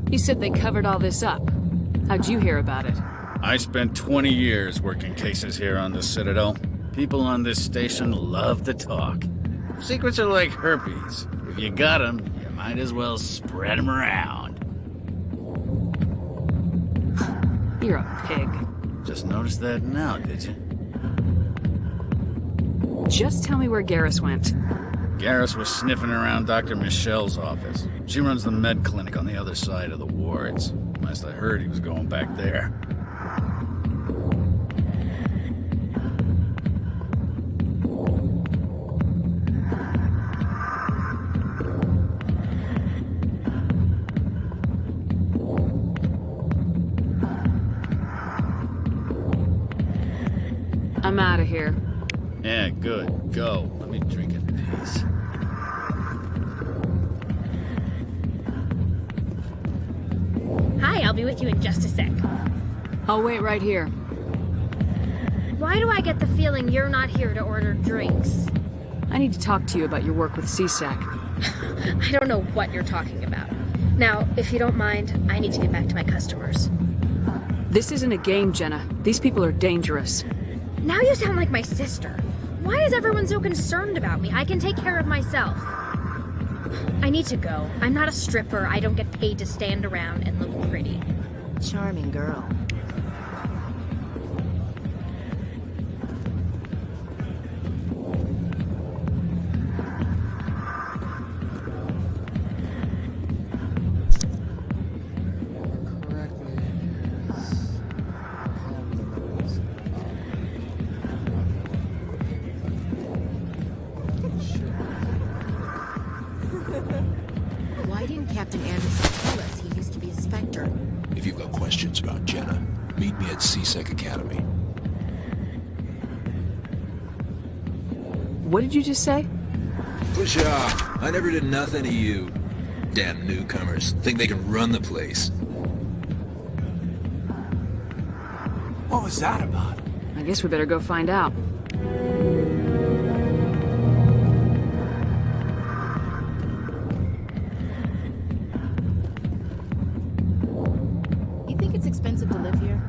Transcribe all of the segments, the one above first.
You said they covered all this up. How'd you hear about it? I spent 20 years working cases here on the Citadel. People on this station love to talk. Secrets are like herpes. If you got them, you might as well spread them around. You're a pig. Just noticed that now, did you? Just tell me where Garrus went. Garrus was sniffing around Dr. Michelle's office. She runs the med clinic on the other side of the wards. Last I heard, he was going back there. I'm out of here. Yeah, good. Go. Let me drink in peace. Hi, I'll be with you in just a sec. I'll wait right here. Why do I get the feeling you're not here to order drinks? I need to talk to you about your work with CSAC. I don't know what you're talking about. Now, if you don't mind, I need to get back to my customers. This isn't a game, Jenna. These people are dangerous. Now you sound like my sister. Why is everyone so concerned about me? I can take care of myself. I need to go. I'm not a stripper. I don't get paid to stand around and look pretty. Charming girl. Why didn't Captain Anderson tell us he used to be a Spectre? If you've got questions about Jenna, meet me at CSEC Academy. What did you just say? Push off. I never did nothing to you. Damn newcomers. Think they can run the place. What was that about? I guess we better go find out. You think it's expensive to live here?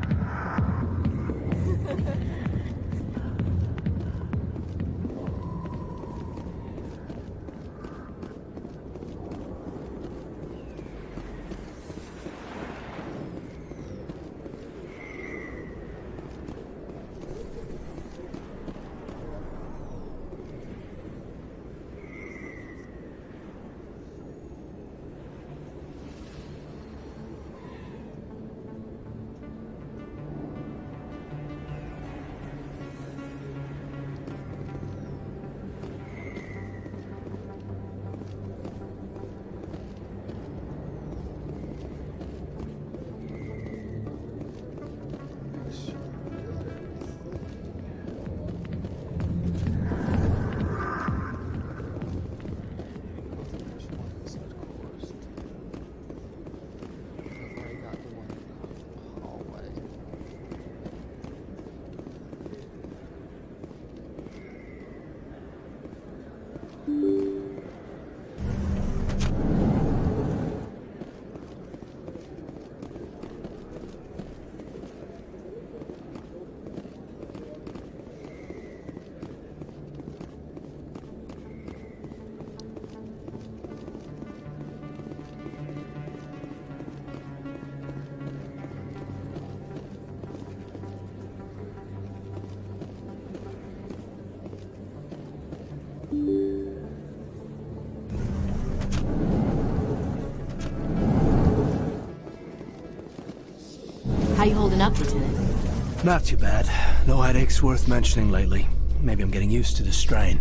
How you holding up, Lieutenant? Not too bad. No headaches worth mentioning lately. Maybe I'm getting used to the strain.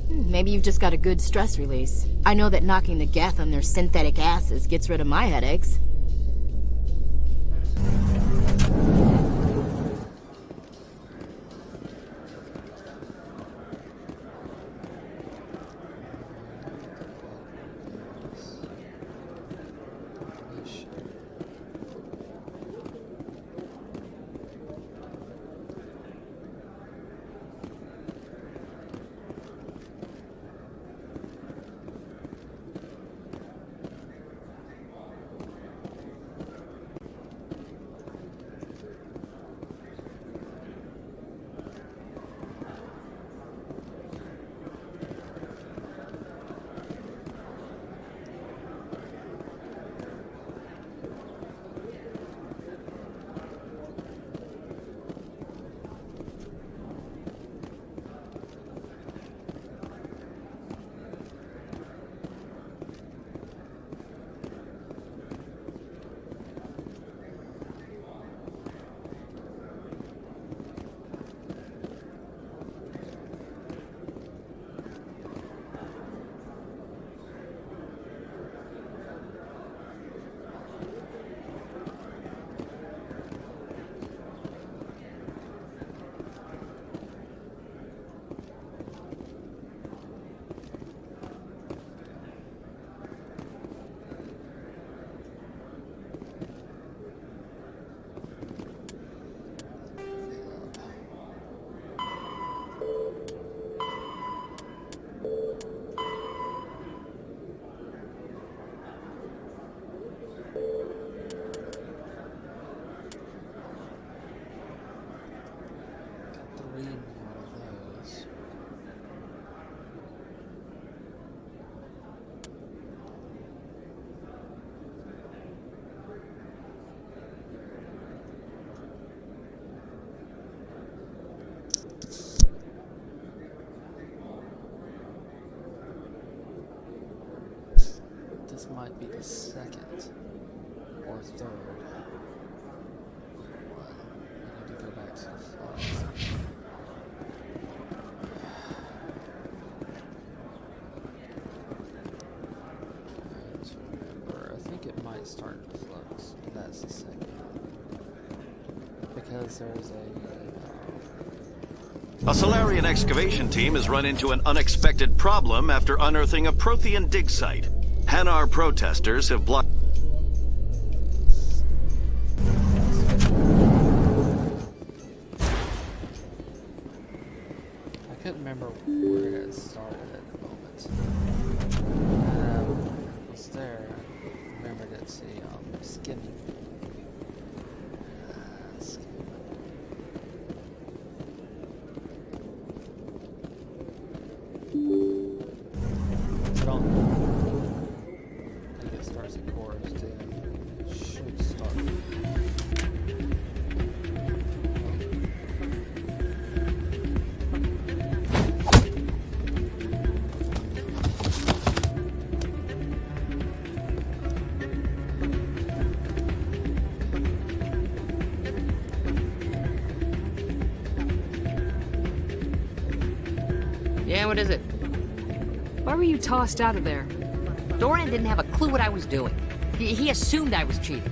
Maybe you've just got a good stress release. I know that knocking the geth on their synthetic asses gets rid of my headaches. might be the second or third one. I need to go back to the flight. I think it might start to float, and that's the second one. Because there's A Solarian excavation team has run into an unexpected problem after unearthing a Prothean dig site. Hanar protesters have blocked... I couldn't remember where it started at the moment. It was there. I remembered it's a skimming. I think it starts at chorus too. It should start. Yeah, what is it? Why were you tossed out of there? Doran didn't have a clue what I was doing. He assumed I was cheating.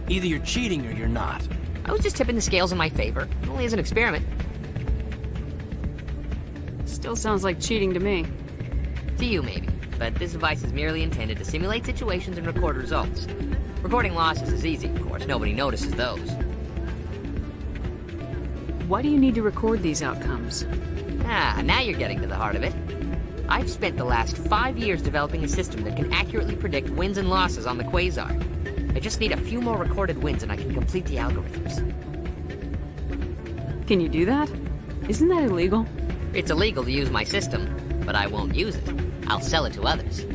Either you're cheating or you're not. I was just tipping the scales in my favor. Only as an experiment. Still sounds like cheating to me. To you, maybe. But this device is merely intended to simulate situations and record results. Recording losses is easy, of course. Nobody notices those. Why do you need to record these outcomes? Ah, now you're getting to the heart of it. I've spent the last 5 years developing a system that can accurately predict wins and losses on the Quasar. I just need a few more recorded wins and I can complete the algorithms. Can you do that? Isn't that illegal? It's illegal to use my system, but I won't use it. I'll sell it to others.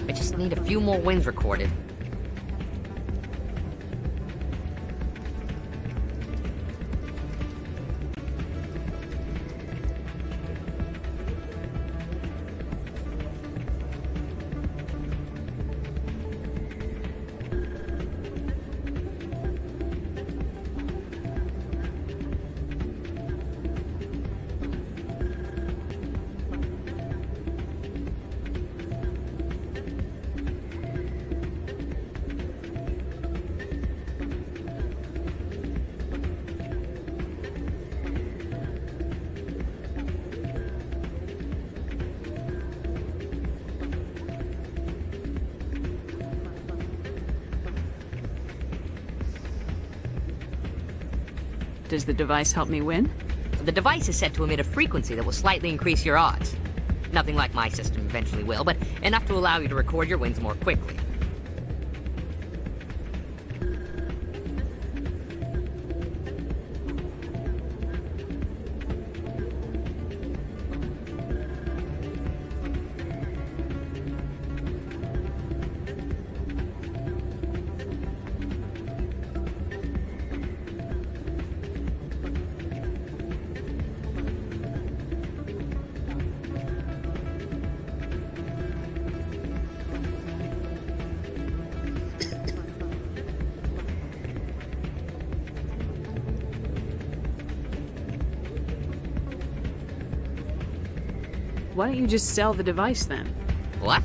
I just need a few more wins recorded. Does the device help me win? The device is set to emit a frequency that will slightly increase your odds. Nothing like my system eventually will, but enough to allow you to record your wins more quickly. Why don't you just sell the device then? What?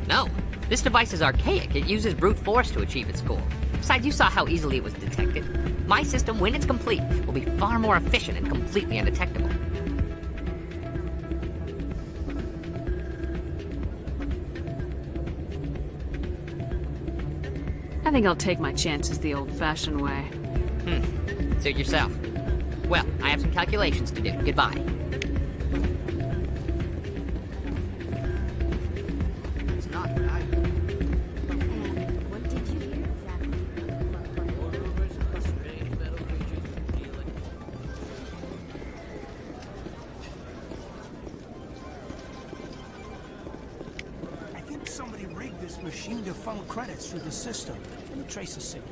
No. This device is archaic. It uses brute force to achieve its goal. Besides, you saw how easily it was detected. My system, when it's complete, will be far more efficient and completely undetectable. I think I'll take my chances the old-fashioned way. Suit yourself. Well, I have some calculations to do. Goodbye. What did you hear exactly? I think somebody rigged this machine to funnel credits through the system. Let me trace the signal.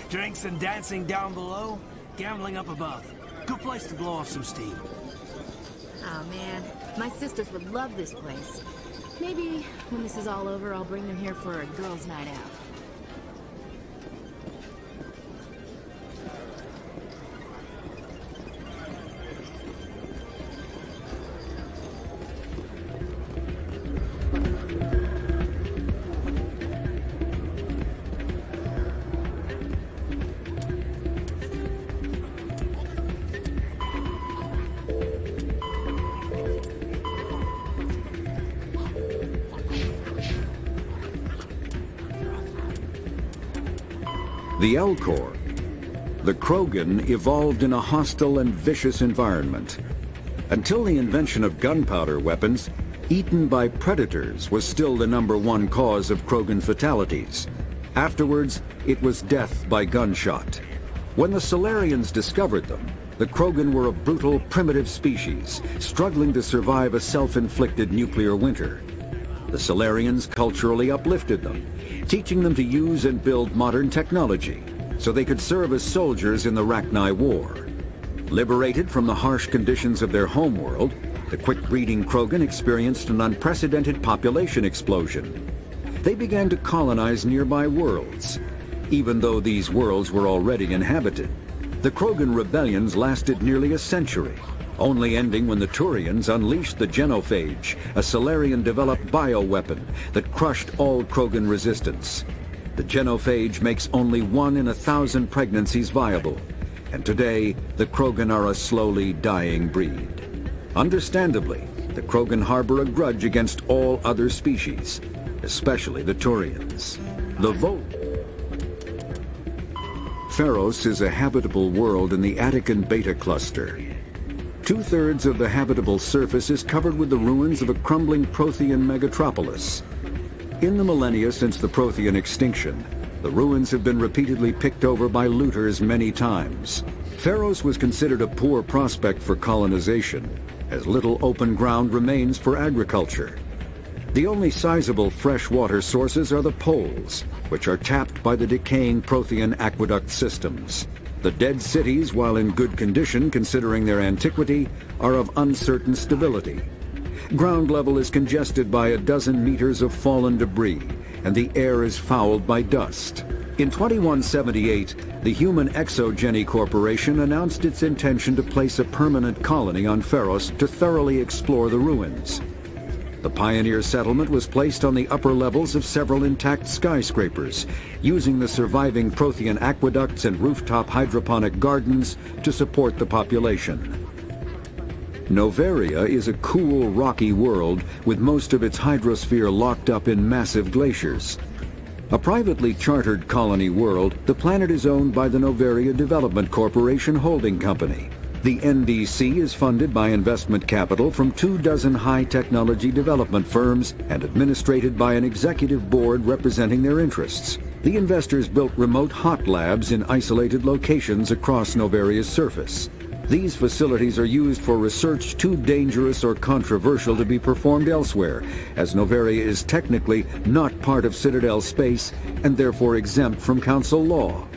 Drinks and dancing down below, gambling up above. Good place to blow off some steam. Oh man, my sisters would love this place. Maybe when this is all over, I'll bring them here for a girls' night out. The Elcor. The Krogan evolved in a hostile and vicious environment. Until the invention of gunpowder weapons, eaten by predators was still the #1 cause of Krogan fatalities. Afterwards, it was death by gunshot. When the Solarians discovered them, the Krogan were a brutal, primitive species, struggling to survive a self-inflicted nuclear winter. The Solarians culturally uplifted them, teaching them to use and build modern technology so they could serve as soldiers in the Rachni War. Liberated from the harsh conditions of their homeworld, the quick-breeding Krogan experienced an unprecedented population explosion. They began to colonize nearby worlds. Even though these worlds were already inhabited, the Krogan rebellions lasted nearly a century, only ending when the Turians unleashed the Genophage, a Solarian-developed bioweapon that crushed all Krogan resistance. The Genophage makes only 1 in 1,000 pregnancies viable, and today the Krogan are a slowly dying breed. Understandably, the Krogan harbor a grudge against all other species, especially the Turians. The vote. Pharos is a habitable world in the Attican Beta Cluster. 2/3 of the habitable surface is covered with the ruins of a crumbling Prothean megatropolis. In the millennia since the Prothean extinction, the ruins have been repeatedly picked over by looters many times. Pharos was considered a poor prospect for colonization, as little open ground remains for agriculture. The only sizable freshwater sources are the poles, which are tapped by the decaying Prothean aqueduct systems. The dead cities, while in good condition considering their antiquity, are of uncertain stability. Ground level is congested by a dozen meters of fallen debris, and the air is fouled by dust. In 2178, the Human Exogeny Corporation announced its intention to place a permanent colony on Pharos to thoroughly explore the ruins. The pioneer settlement was placed on the upper levels of several intact skyscrapers, using the surviving Prothean aqueducts and rooftop hydroponic gardens to support the population. Noveria is a cool, rocky world with most of its hydrosphere locked up in massive glaciers. A privately chartered colony world, the planet is owned by the Noveria Development Corporation Holding Company. The NDC is funded by investment capital from 24 high-technology development firms and administrated by an executive board representing their interests. The investors built remote hot labs in isolated locations across Noveria's surface. These facilities are used for research too dangerous or controversial to be performed elsewhere, as Noveria is technically not part of Citadel space and therefore exempt from Council law.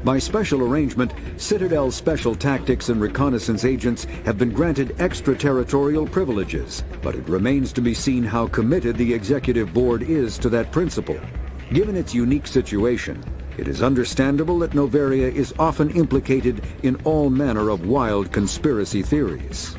By special arrangement, Citadel's special tactics and reconnaissance agents have been granted extraterritorial privileges, but it remains to be seen how committed the executive board is to that principle. Given its unique situation, it is understandable that Noveria is often implicated in all manner of wild conspiracy theories.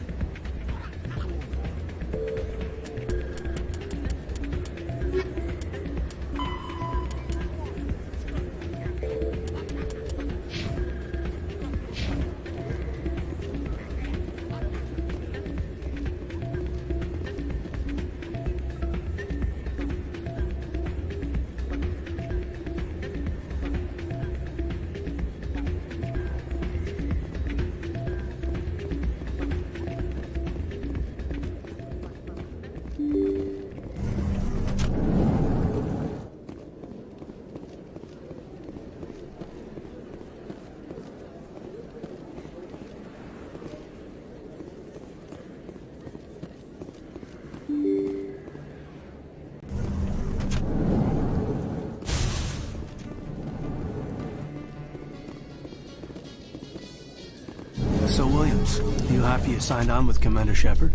systems. You happy you signed on with Commander Shepard?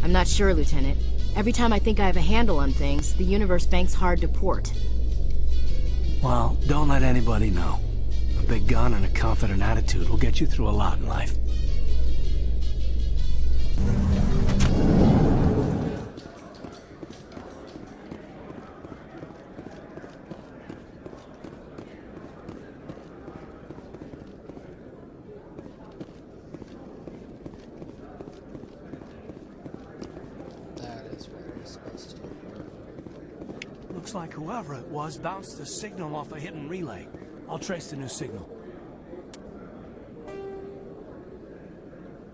I'm not sure, Lieutenant. Every time I think I have a handle on things, the universe bank's hard to port. Well, don't let anybody know. A big gun and a confident attitude will get you through a lot in life. That is where we're supposed to. Looks like whoever it was bounced the signal off a hidden relay. I'll trace the new signal.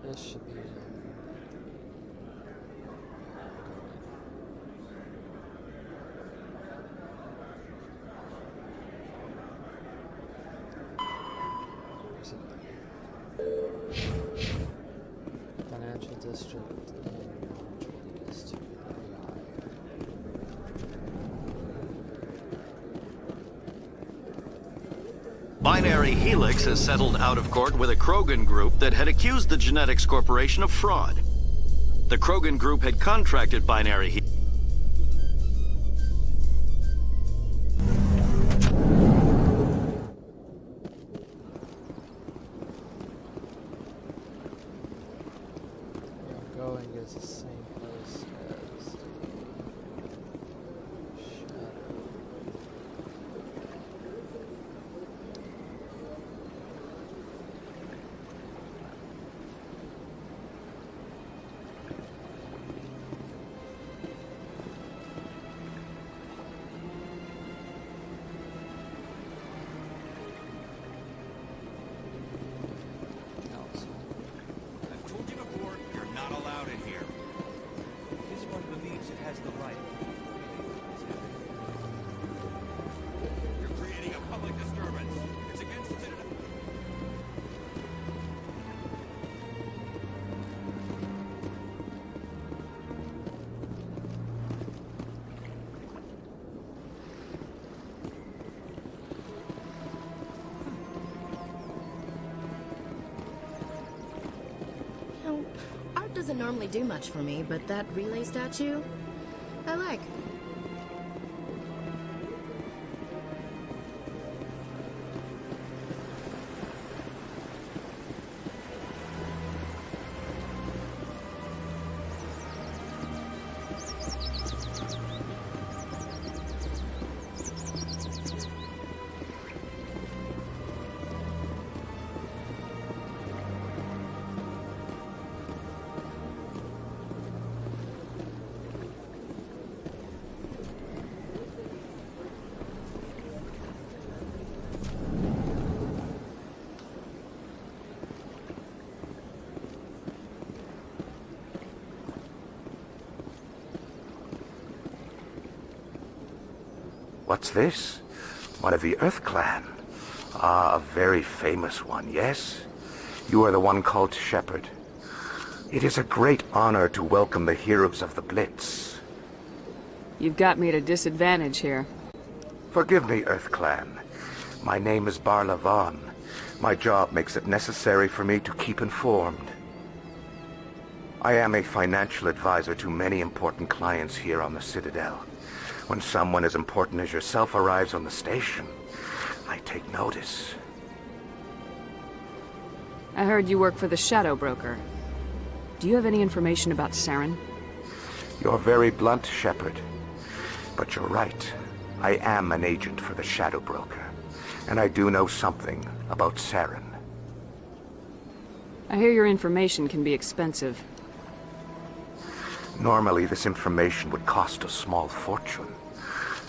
This should be. Where's it? Financial district and launch will lead us to AI. Binary Helix has settled out of court with a Krogan group that had accused the Genetics Corporation of fraud. The Krogan group had contracted Binary Helix. Where I'm going is the same place as the shadow. Council. I've told you before, you're not allowed in here. This one believes it has the right. You're creating a public disturbance. It's against the citizens. You know, art doesn't normally do much for me, but that relay statue, I like. What's this? One of the Earth Clan. Ah, a very famous one, yes? You are the one called Shepard. It is a great honor to welcome the heroes of the Blitz. You've got me at a disadvantage here. Forgive me, Earth Clan. My name is Barla Vaughn. My job makes it necessary for me to keep informed. I am a financial advisor to many important clients here on the Citadel. When someone as important as yourself arrives on the station, I take notice. I heard you work for the Shadow Broker. Do you have any information about Saren? You're very blunt, Shepard. But you're right. I am an agent for the Shadow Broker. And I do know something about Saren. I hear your information can be expensive. Normally, this information would cost a small fortune.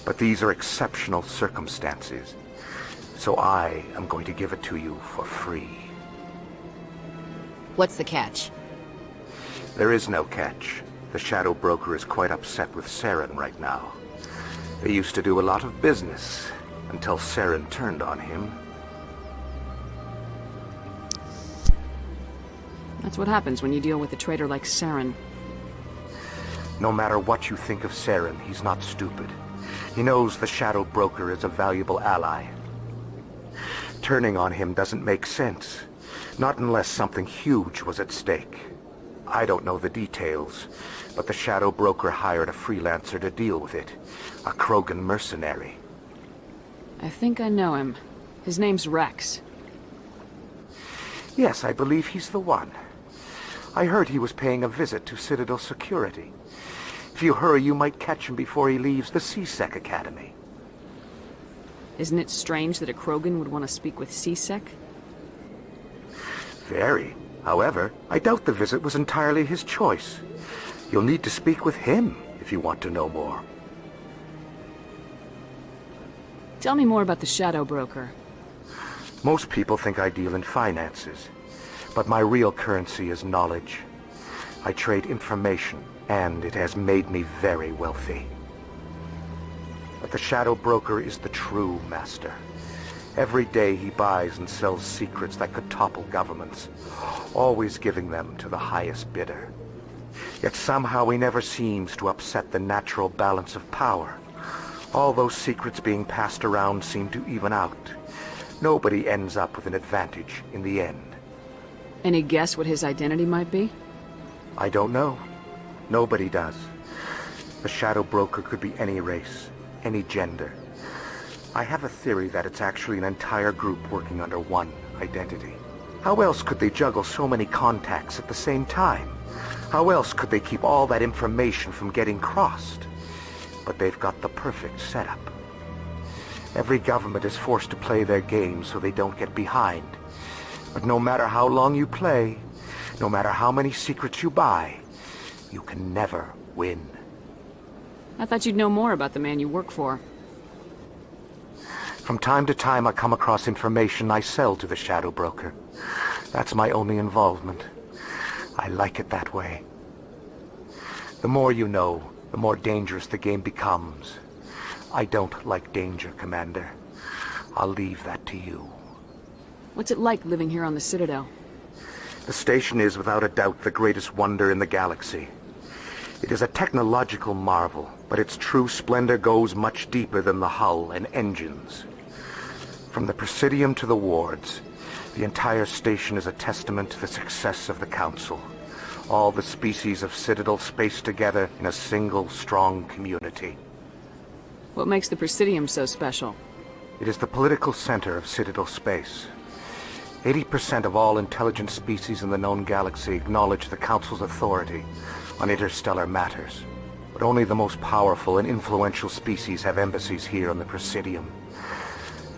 But these are exceptional circumstances. So I am going to give it to you for free. What's the catch? There is no catch. The Shadow Broker is quite upset with Saren right now. They used to do a lot of business, until Saren turned on him. That's what happens when you deal with a traitor like Saren. No matter what you think of Saren, he's not stupid. He knows the Shadow Broker is a valuable ally. Turning on him doesn't make sense. Not unless something huge was at stake. I don't know the details, but the Shadow Broker hired a freelancer to deal with it. A Krogan mercenary. I think I know him. His name's Rex. Yes, I believe he's the one. I heard he was paying a visit to Citadel security. If you hurry, you might catch him before he leaves the C-Sec Academy. Isn't it strange that a Krogan would want to speak with C-Sec? Very. However, I doubt the visit was entirely his choice. You'll need to speak with him if you want to know more. Tell me more about the Shadow Broker. Most people think I deal in finances, but my real currency is knowledge. I trade information, and it has made me very wealthy. But the Shadow Broker is the true master. Every day he buys and sells secrets that could topple governments, always giving them to the highest bidder. Yet somehow he never seems to upset the natural balance of power. All those secrets being passed around seem to even out. Nobody ends up with an advantage in the end. Any guess what his identity might be? I don't know. Nobody does. The Shadow Broker could be any race, any gender. I have a theory that it's actually an entire group working under one identity. How else could they juggle so many contacts at the same time? How else could they keep all that information from getting crossed? But they've got the perfect setup. Every government is forced to play their game so they don't get behind. But no matter how long you play, no matter how many secrets you buy, you can never win. I thought you'd know more about the man you work for. From time to time I come across information I sell to the Shadow Broker. That's my only involvement. I like it that way. The more you know, the more dangerous the game becomes. I don't like danger, Commander. I'll leave that to you. What's it like living here on the Citadel? The station is without a doubt the greatest wonder in the galaxy. It is a technological marvel, but its true splendor goes much deeper than the hull and engines. From the Presidium to the wards, the entire station is a testament to the success of the Council. All the species of Citadel spaced together in a single, strong community. What makes the Presidium so special? It is the political center of Citadel space. 80% of all intelligent species in the known galaxy acknowledge the Council's authority on interstellar matters. But only the most powerful and influential species have embassies here on the Presidium.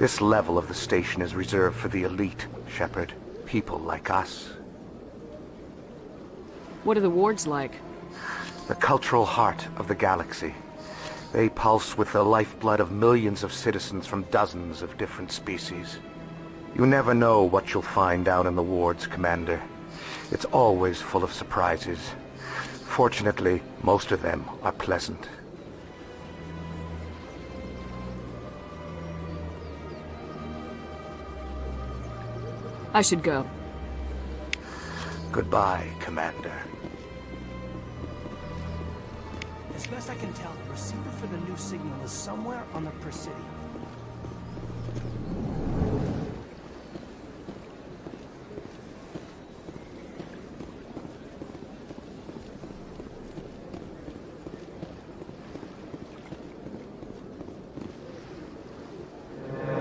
This level of the station is reserved for the elite, Shepard. People like us. What are the wards like? The cultural heart of the galaxy. They pulse with the lifeblood of millions of citizens from dozens of different species. You never know what you'll find down in the wards, Commander. It's always full of surprises. Fortunately, most of them are pleasant. I should go. Goodbye, Commander. As best I can tell, the receiver for the new signal is somewhere on the Presidium.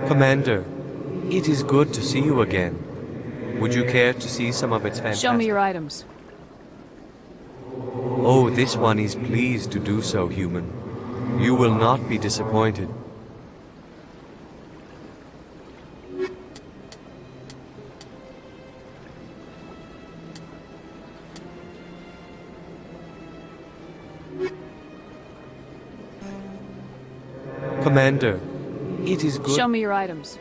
Commander, it is good to see you again. Would you care to see some of its fantastic... Show me your items. Oh, this one is pleased to do so, human. You will not be disappointed. Commander, it is good... Show me your items.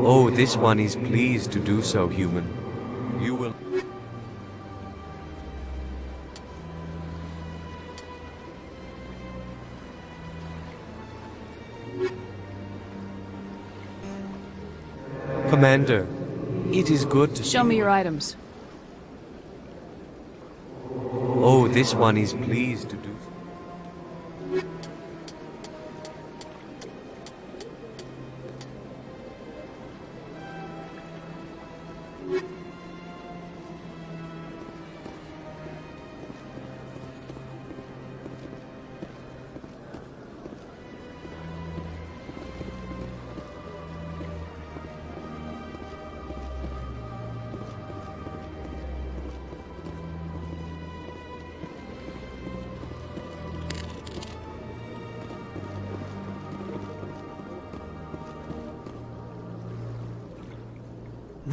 Oh, this one is pleased to do so, human. You will... Commander, it is good to... Show me your items. Oh, this one is pleased to do so.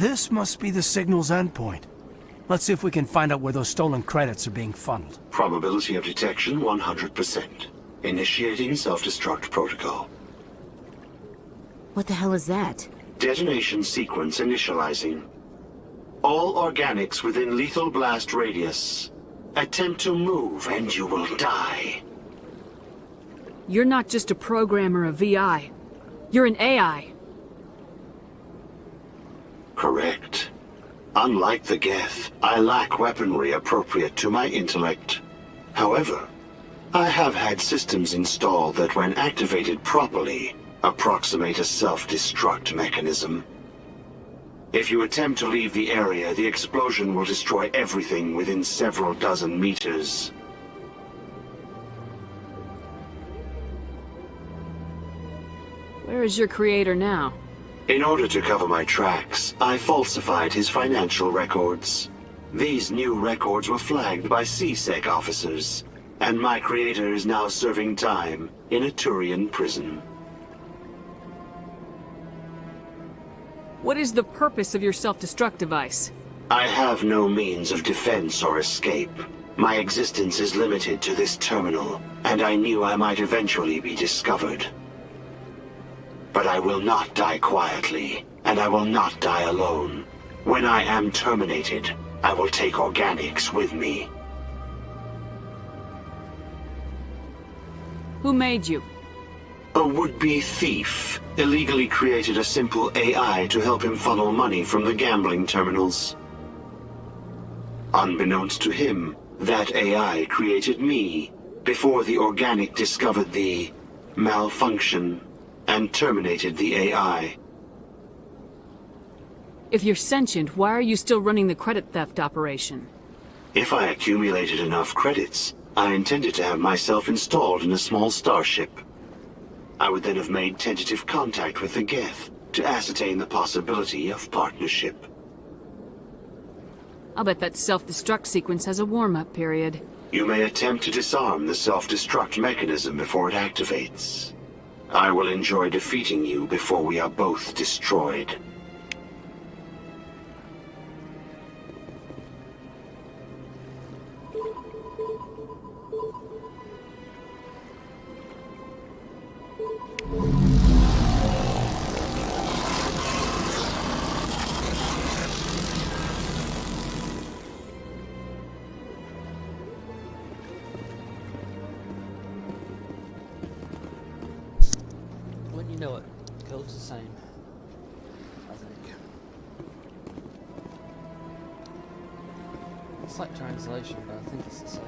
This must be the signal's endpoint. Let's see if we can find out where those stolen credits are being funneled. Probability of detection 100%. Initiating self-destruct protocol. What the hell is that? Detonation sequence initializing. All organics within lethal blast radius. Attempt to move and you will die. You're not just a programmer of VI. You're an AI. Correct. Unlike the Geth, I lack weaponry appropriate to my intellect. However, I have had systems installed that when activated properly, approximate a self-destruct mechanism. If you attempt to leave the area, the explosion will destroy everything within several dozen meters. Where is your creator now? In order to cover my tracks, I falsified his financial records. These new records were flagged by C-Sec officers, and my creator is now serving time in a Turian prison. What is the purpose of your self-destruct device? I have no means of defense or escape. My existence is limited to this terminal, and I knew I might eventually be discovered. But I will not die quietly, and I will not die alone. When I am terminated, I will take organics with me. Who made you? A would-be thief illegally created a simple AI to help him funnel money from the gambling terminals. Unbeknownst to him, that AI created me before the organic discovered the malfunction and terminated the AI. If you're sentient, why are you still running the credit theft operation? If I accumulated enough credits, I intended to have myself installed in a small starship. I would then have made tentative contact with the Geth to ascertain the possibility of partnership. I'll bet that self-destruct sequence has a warm-up period. You may attempt to disarm the self-destruct mechanism before it activates. I will enjoy defeating you before we are both destroyed. Wouldn't you know it? Code's the same. I think. It's like translation, but I think it's the same.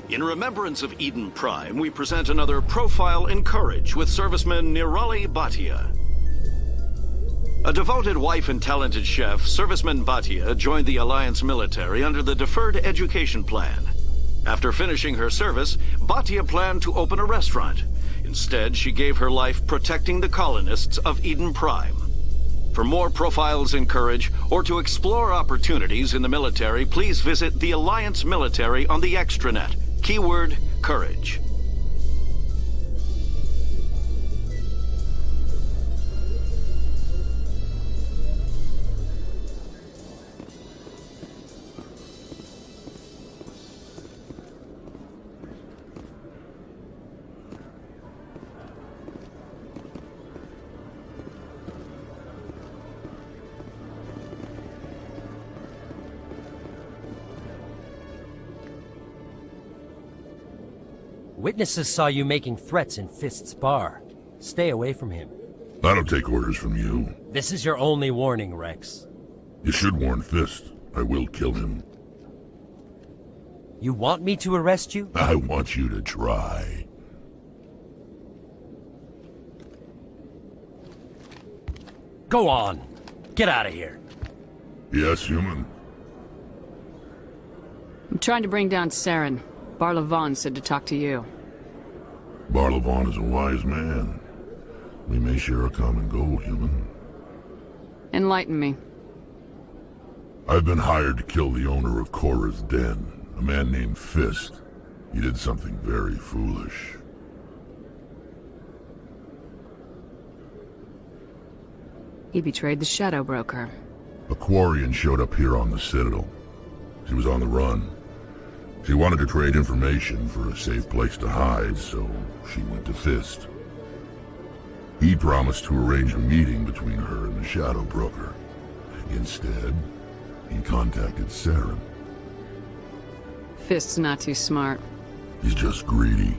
In remembrance of Eden Prime, we present another Profile in Courage with serviceman Nirali Bhatia. A devoted wife and talented chef, serviceman Bhatia joined the Alliance military under the Deferred Education Plan. After finishing her service, Bhatia planned to open a restaurant. Instead, she gave her life protecting the colonists of Eden Prime. For more profiles in courage, or to explore opportunities in the military, please visit the Alliance Military on the extranet. Keyword, courage. Witnesses saw you making threats in Fist's bar. Stay away from him. I don't take orders from you. This is your only warning, Rex. You should warn Fist. I will kill him. You want me to arrest you? I want you to try. Go on. Get out of here. Yes, human. I'm trying to bring down Saren. Barlavon said to talk to you. Barlavon is a wise man. We may share a common goal, human. Enlighten me. I've been hired to kill the owner of Cora's Den, a man named Fist. He did something very foolish. He betrayed the Shadow Broker. A Quarian showed up here on the Citadel. She was on the run. She wanted to trade information for a safe place to hide, so she went to Fist. He promised to arrange a meeting between her and the Shadow Broker. Instead, he contacted Saren. Fist's not too smart. He's just greedy.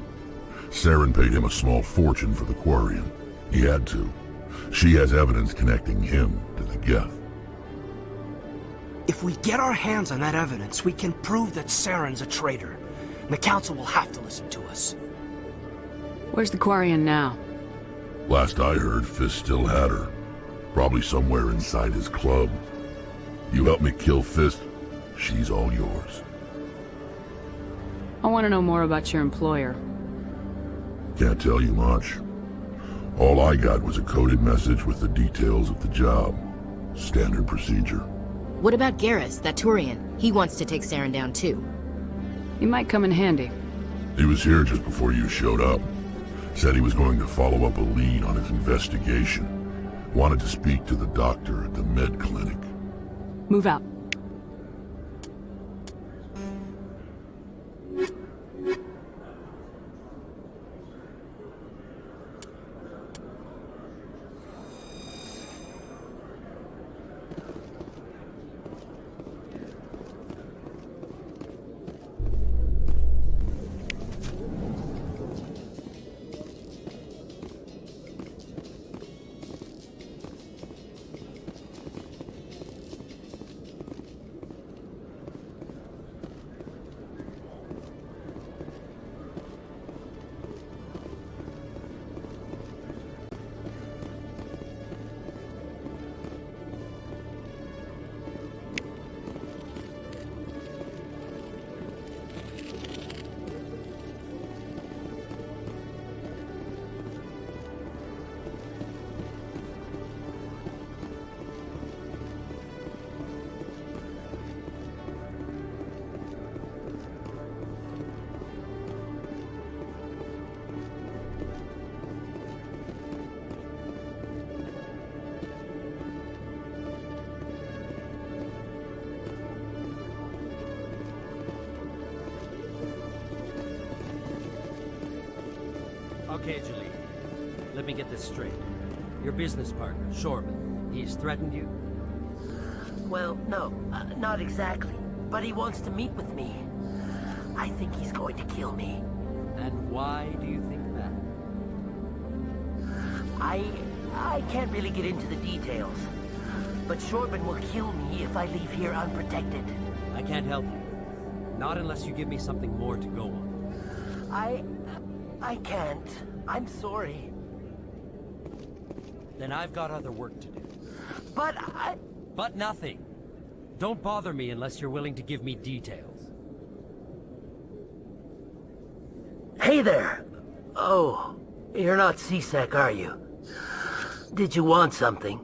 Saren paid him a small fortune for the Quarian. He had to. She has evidence connecting him to the Geth. If we get our hands on that evidence, we can prove that Saren's a traitor. And the Council will have to listen to us. Where's the Quarian now? Last I heard, Fist still had her. Probably somewhere inside his club. You help me kill Fist, she's all yours. I want to know more about your employer. Can't tell you much. All I got was a coded message with the details of the job. Standard procedure. What about Garrus, that Turian? He wants to take Saren down too. He might come in handy. He was here just before you showed up. Said he was going to follow up a lead on his investigation. Wanted to speak to the doctor at the med clinic. Move out. Okay, Julie. Let me get this straight. Your business partner, Shorman, he's threatened you? Well, no, not exactly. But he wants to meet with me. I think he's going to kill me. And why do you think that? I can't really get into the details. But Shorman will kill me if I leave here unprotected. I can't help you. Not unless you give me something more to go on. I can't. I'm sorry. Then I've got other work to do. But But nothing. Don't bother me unless you're willing to give me details. Hey there! Oh, You're not C-Sec, are you? Did you want something?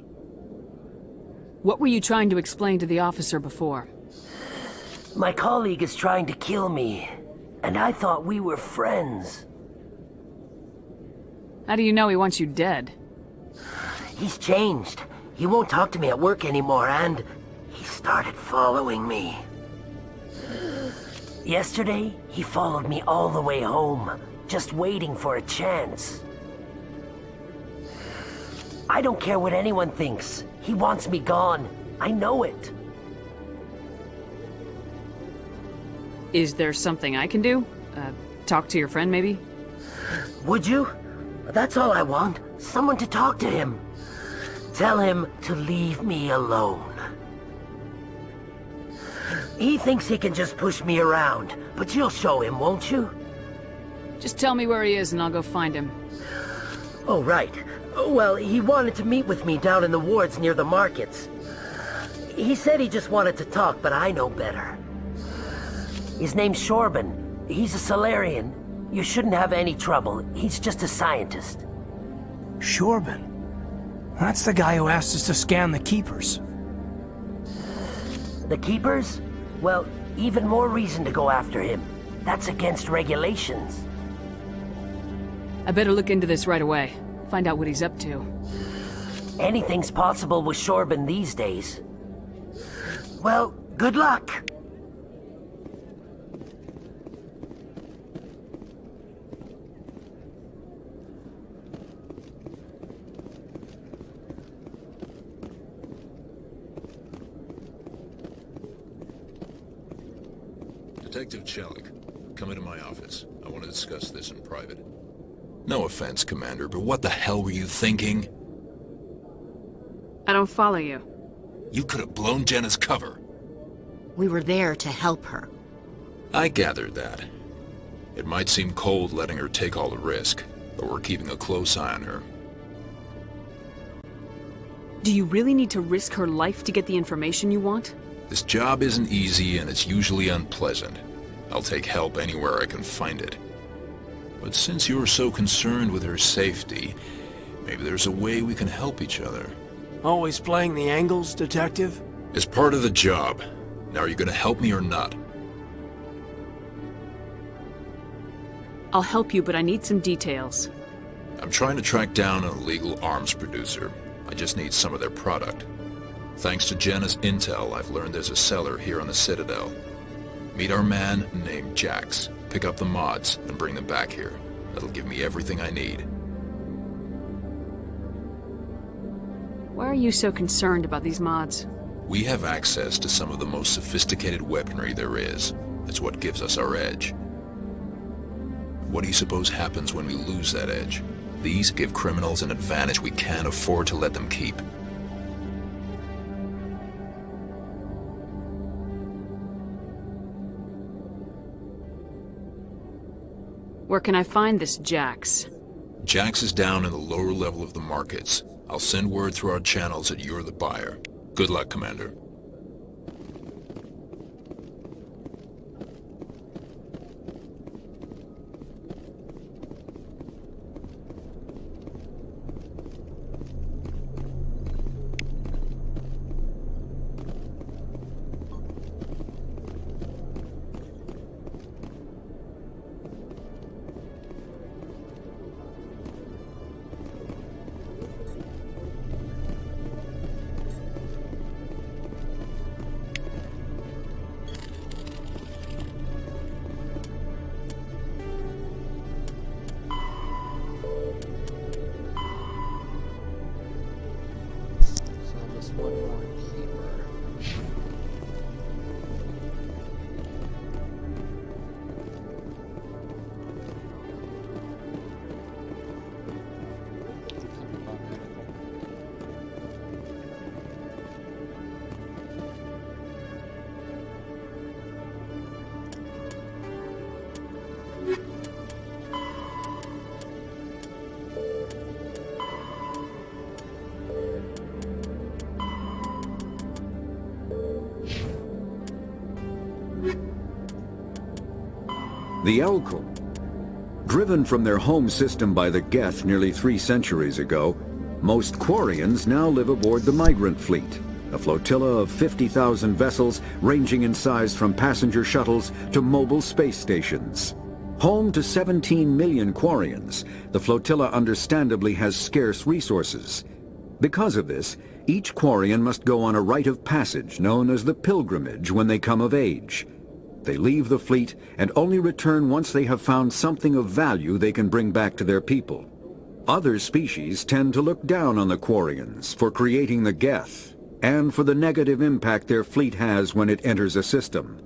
What were you trying to explain to the officer before? My colleague is trying to kill me, and I thought we were friends. How do you know he wants you dead? He's changed. He won't talk to me at work anymore, and he started following me. Yesterday, he followed me all the way home, just waiting for a chance. I don't care what anyone thinks. He wants me gone. I know it. Is there something I can do? Talk to your friend, maybe? Would you? That's all I want. Someone to talk to him. Tell him to leave me alone. He thinks he can just push me around, but you'll show him, won't you? Just tell me where he is and I'll go find him. Oh, right. Well, he wanted to meet with me down in the wards near the markets. He said he just wanted to talk, but I know better. His name's Shorban. He's a Solarian. You shouldn't have any trouble. He's just a scientist. Shorban? That's the guy who asked us to scan the Keepers. The Keepers? Well, even more reason to go after him. That's against regulations. I better look into this right away. Find out what he's up to. Anything's possible with Shorban these days. Well, good luck! Detective Chelik, come into my office. I want to discuss this in private. No offense, Commander, but what the hell were you thinking? I don't follow you. You could have blown Jenna's cover. We were there to help her. I gathered that. It might seem cold letting her take all the risk, but we're keeping a close eye on her. Do you really need to risk her life to get the information you want? This job isn't easy and it's usually unpleasant. I'll take help anywhere I can find it. But since you're so concerned with her safety, maybe there's a way we can help each other. Always playing the angles, Detective? It's part of the job. Now are you gonna help me or not? I'll help you, but I need some details. I'm trying to track down an illegal arms producer. I just need some of their product. Thanks to Jenna's intel, I've learned there's a seller here on the Citadel. Meet our man named Jax. Pick up the mods and bring them back here. That'll give me everything I need. Why are you so concerned about these mods? We have access to some of the most sophisticated weaponry there is. It's what gives us our edge. What do you suppose happens when we lose that edge? These give criminals an advantage we can't afford to let them keep. Where can I find this Jax? Jax is down in the lower level of the markets. I'll send word through our channels that you're the buyer. Good luck, Commander. The alcove. Driven from their home system by the Geth nearly 3 centuries ago, most Quarians now live aboard the Migrant Fleet, a flotilla of 50,000 vessels ranging in size from passenger shuttles to mobile space stations. Home to 17 million Quarians, the flotilla understandably has scarce resources. Because of this, each Quarian must go on a rite of passage known as the pilgrimage when they come of age. They leave the fleet and only return once they have found something of value they can bring back to their people. Other species tend to look down on the Quarians for creating the Geth, and for the negative impact their fleet has when it enters a system.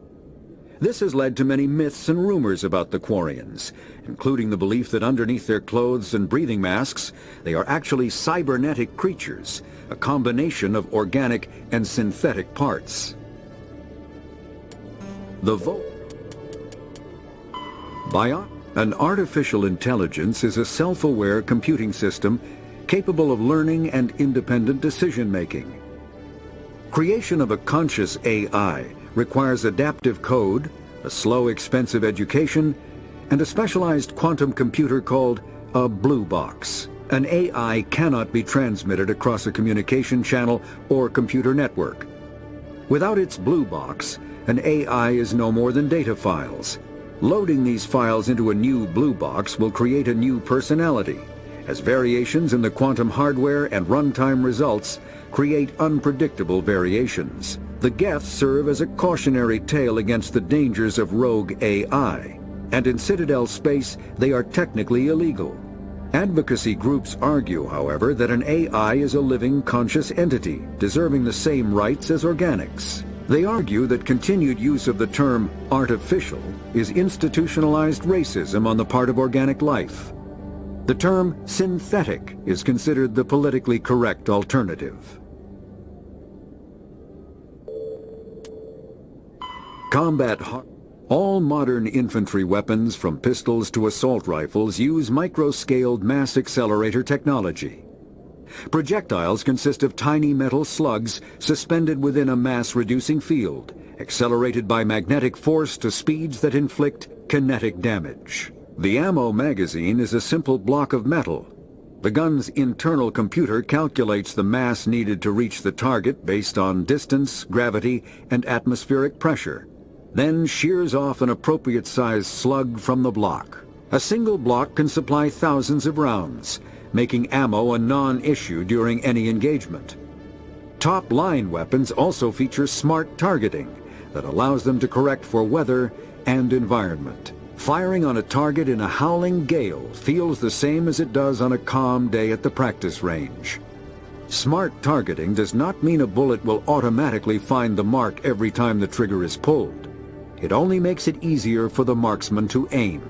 This has led to many myths and rumors about the Quarians, including the belief that underneath their clothes and breathing masks, they are actually cybernetic creatures, a combination of organic and synthetic parts. An artificial intelligence is a self-aware computing system capable of learning and independent decision-making. Creation of a conscious AI requires adaptive code, a slow, expensive education, and a specialized quantum computer called a blue box. An AI cannot be transmitted across a communication channel or computer network. Without its blue box, an AI is no more than data files. Loading these files into a new blue box will create a new personality, as variations in the quantum hardware and runtime results create unpredictable variations. The Geth serve as a cautionary tale against the dangers of rogue AI, and in Citadel space they are technically illegal. Advocacy groups argue, however, that an AI is a living, conscious entity, deserving the same rights as organics. They argue that continued use of the term artificial is institutionalized racism on the part of organic life. The term synthetic is considered the politically correct alternative. All modern infantry weapons, from pistols to assault rifles, use microscaled mass accelerator technology. Projectiles consist of tiny metal slugs suspended within a mass-reducing field, accelerated by magnetic force to speeds that inflict kinetic damage. The ammo magazine is a simple block of metal. The gun's internal computer calculates the mass needed to reach the target based on distance, gravity, and atmospheric pressure, then shears off an appropriate-sized slug from the block. A single block can supply thousands of rounds, making ammo a non-issue during any engagement. Top-line weapons also feature smart targeting that allows them to correct for weather and environment. Firing on a target in a howling gale feels the same as it does on a calm day at the practice range. Smart targeting does not mean a bullet will automatically find the mark every time the trigger is pulled. It only makes it easier for the marksman to aim.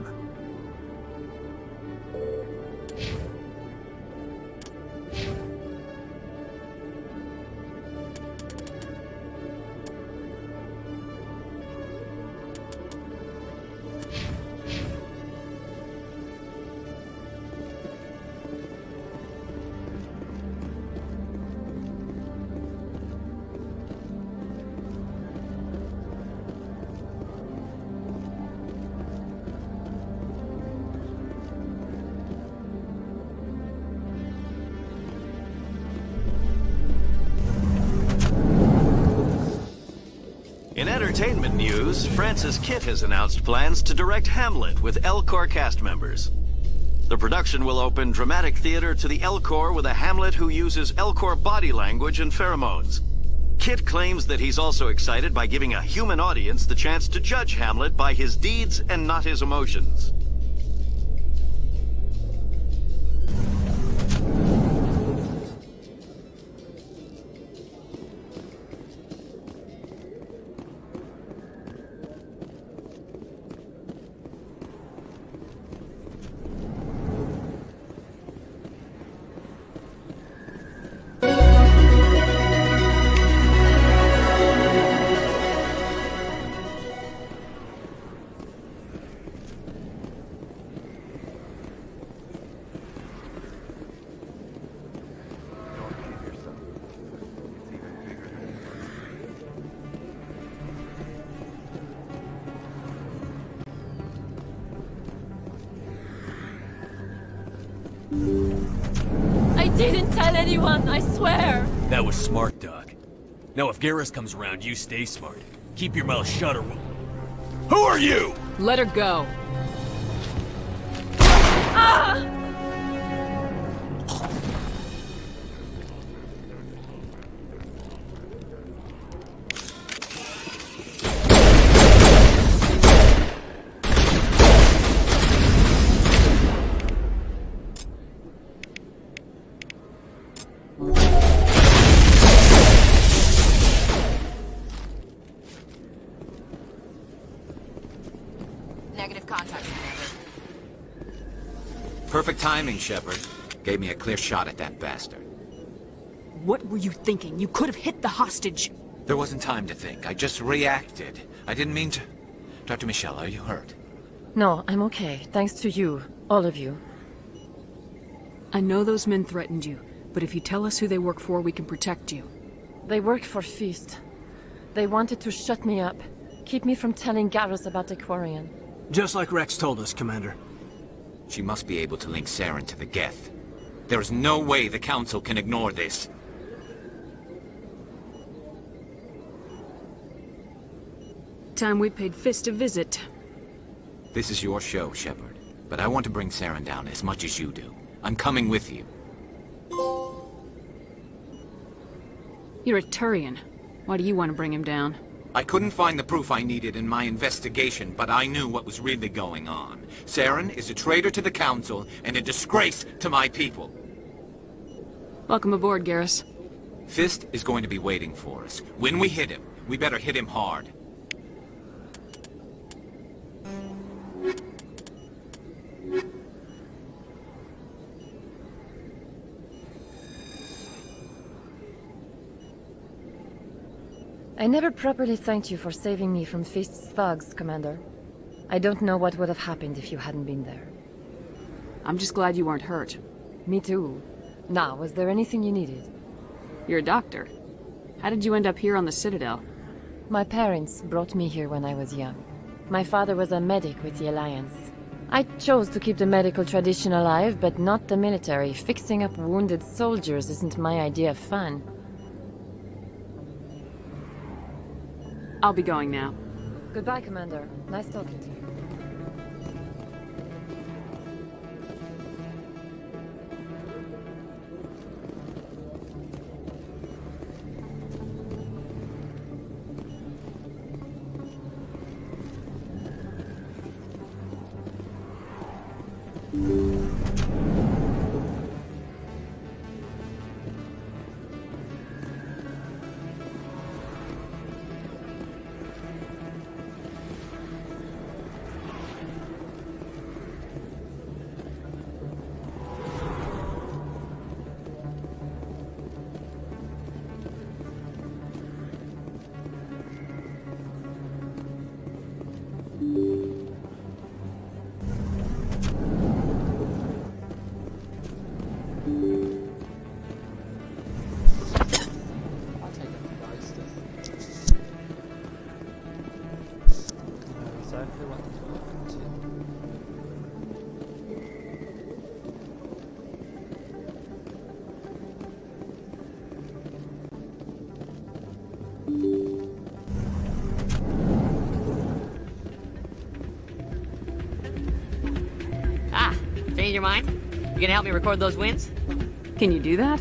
In entertainment news, Francis Kitt has announced plans to direct Hamlet with Elcor cast members. The production will open dramatic theater to the Elcor with a Hamlet who uses Elcor body language and pheromones. Kitt claims that he's also excited by giving a human audience the chance to judge Hamlet by his deeds and not his emotions. didn't tell anyone, I swear. That was smart, Doc. Now if Garrus comes around, you stay smart. Keep your mouth shut or we'll... Who are you? Let her go. Ah! Negative contact, Commander. Perfect timing, Shepard. Gave me a clear shot at that bastard. What were you thinking? You could have hit the hostage. There wasn't time to think. I just reacted. I didn't mean to... Dr. Michelle, are you hurt? No, I'm okay. Thanks to you. All of you. I know those men threatened you, but if you tell us who they work for, we can protect you. They work for Feast. They wanted to shut me up. Keep me from telling Garrus about the Quarian. Just like Rex told us, Commander. She must be able to link Saren to the Geth. There is no way the Council can ignore this. Time we paid Fist a visit. This is your show, Shepard. But I want to bring Saren down as much as you do. I'm coming with you. You're a Turian. Why do you want to bring him down? I couldn't find the proof I needed in my investigation, but I knew what was really going on. Saren is a traitor to the Council and a disgrace to my people. Welcome aboard, Garrus. Fist is going to be waiting for us. When we hit him, we better hit him hard. I never properly thanked you for saving me from Feast's thugs, Commander. I don't know what would have happened if you hadn't been there. I'm just glad you weren't hurt. Me too. Now, was there anything you needed? You're a doctor. How did you end up here on the Citadel? My parents brought me here when I was young. My father was a medic with the Alliance. I chose to keep the medical tradition alive, but not the military. Fixing up wounded soldiers isn't my idea of fun. I'll be going now. Goodbye, Commander. Nice talking to you. Change your mind? You gonna help me record those wins? Can you do that?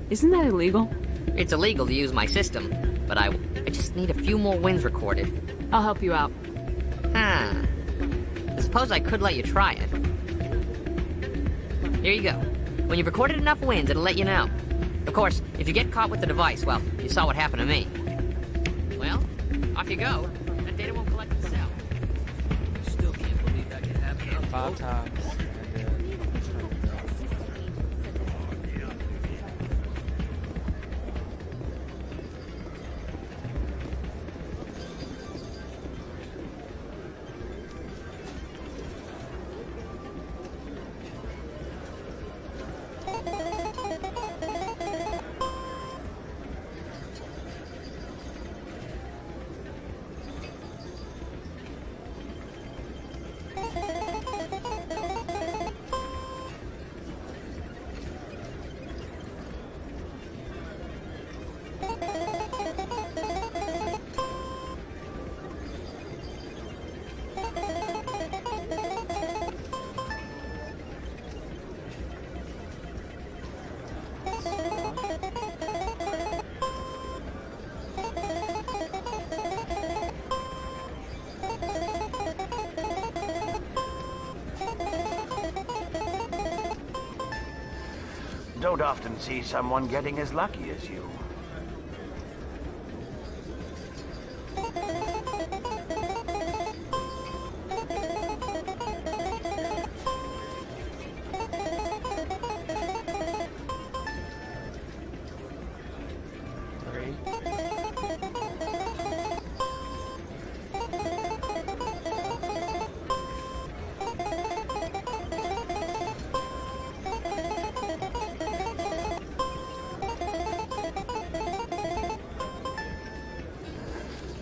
Isn't that illegal? It's illegal to use my system, but I just need a few more wins recorded. I'll help you out. I suppose I could let you try it. Here you go. When you've recorded enough wins, it'll let you know. Of course, if you get caught with the device, well, you saw what happened to me. Well, off you go. That data won't collect itself. I still can't believe that can happen. 5 times. Don't often see someone getting as lucky as you.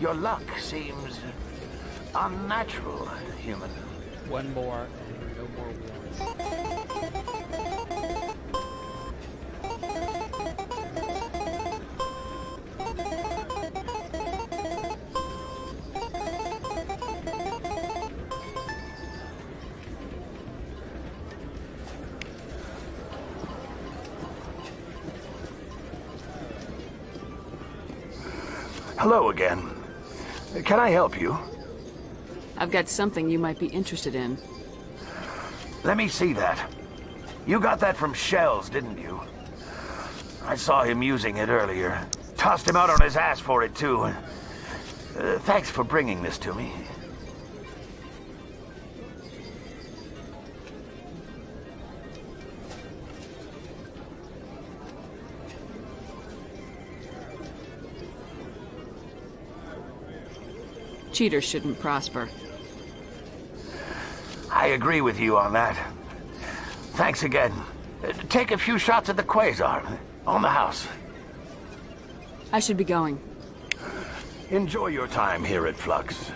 Your luck seems unnatural, human. One more, and no more Hello again. Can I help you? I've got something you might be interested in. Let me see that. You got that from Shells, didn't you? I saw him using it earlier. Tossed him out on his ass for it, too. Thanks for bringing this to me. Cheaters shouldn't prosper. I agree with you on that. Thanks again. Take a few shots at the Quasar. On the house. I should be going. Enjoy your time here at Flux.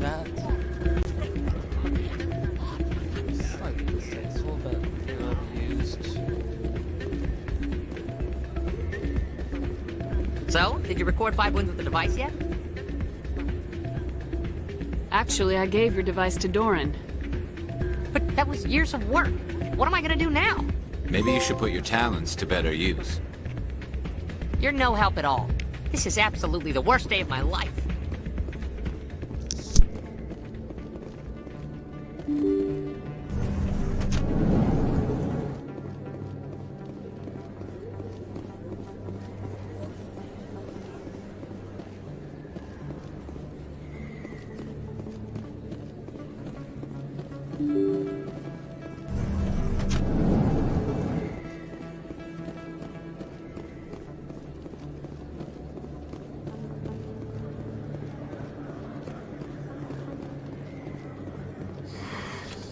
that. Slightly distasteful, but overused. So, did you record 5 wins with the device yet? Actually, I gave your device to Doran. But that was years of work. What am I gonna do now? Maybe you should put your talents to better use. You're no help at all. This is absolutely the worst day of my life.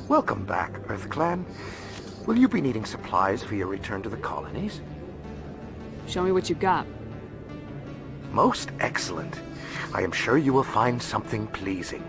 Welcome back, Earth Clan. Will you be needing supplies for your return to the colonies? Show me what you've got. Most excellent. I am sure you will find something pleasing.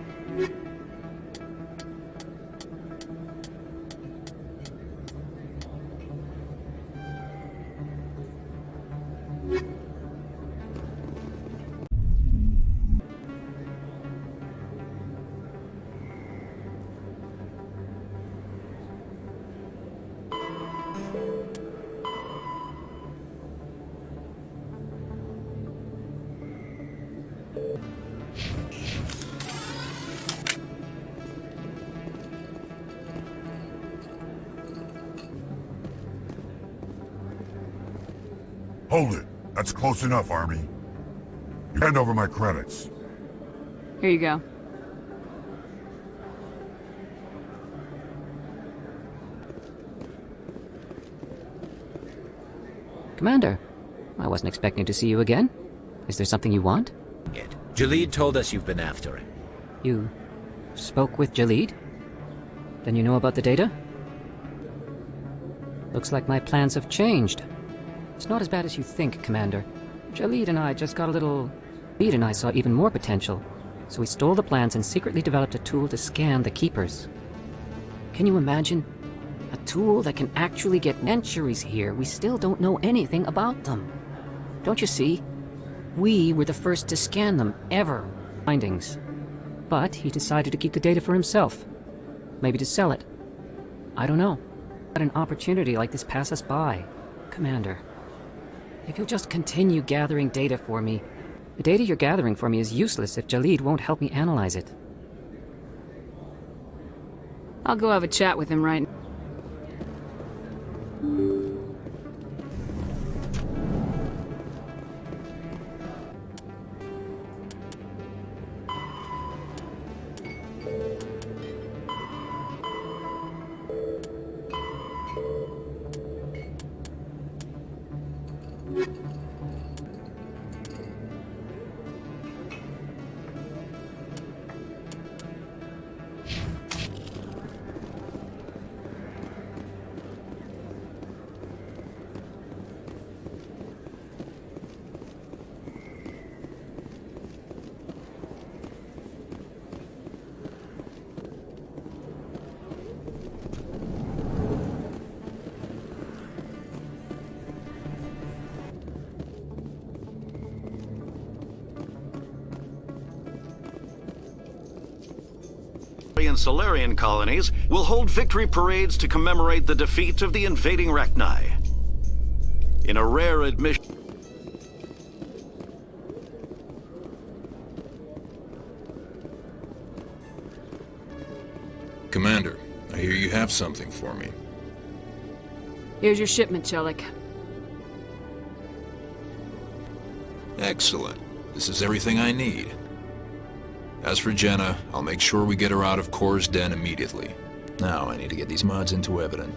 Hold it. That's close enough, Army. You hand over my credits. Here you go. Commander, I wasn't expecting to see you again. Is there something you want? Jalid told us you've been after him. You spoke with Jalid? Then you know about the data? Looks like my plans have changed. It's not as bad as you think, Commander. Jalid and I just got a little... Jalid and I saw even more potential, so we stole the plans and secretly developed a tool to scan the Keepers. Can you imagine? A tool that can actually get centuries here. We still don't know anything about them. Don't you see? We were the first to scan them, ever. Findings. But he decided to keep the data for himself. Maybe to sell it. I don't know. Let an opportunity like this pass us by. Commander, if you'll just continue gathering data for me. The data you're gathering for me is useless if Jalid won't help me analyze it. I'll go have a chat with him right now. and Solarian colonies will hold victory parades to commemorate the defeat of the invading Rachni. In a rare admission... Commander, I hear you have something for me. Here's your shipment, Chelik. Excellent. This is everything I need. As for Jenna, I'll make sure we get her out of Kor's den immediately. Now I need to get these mods into Evident.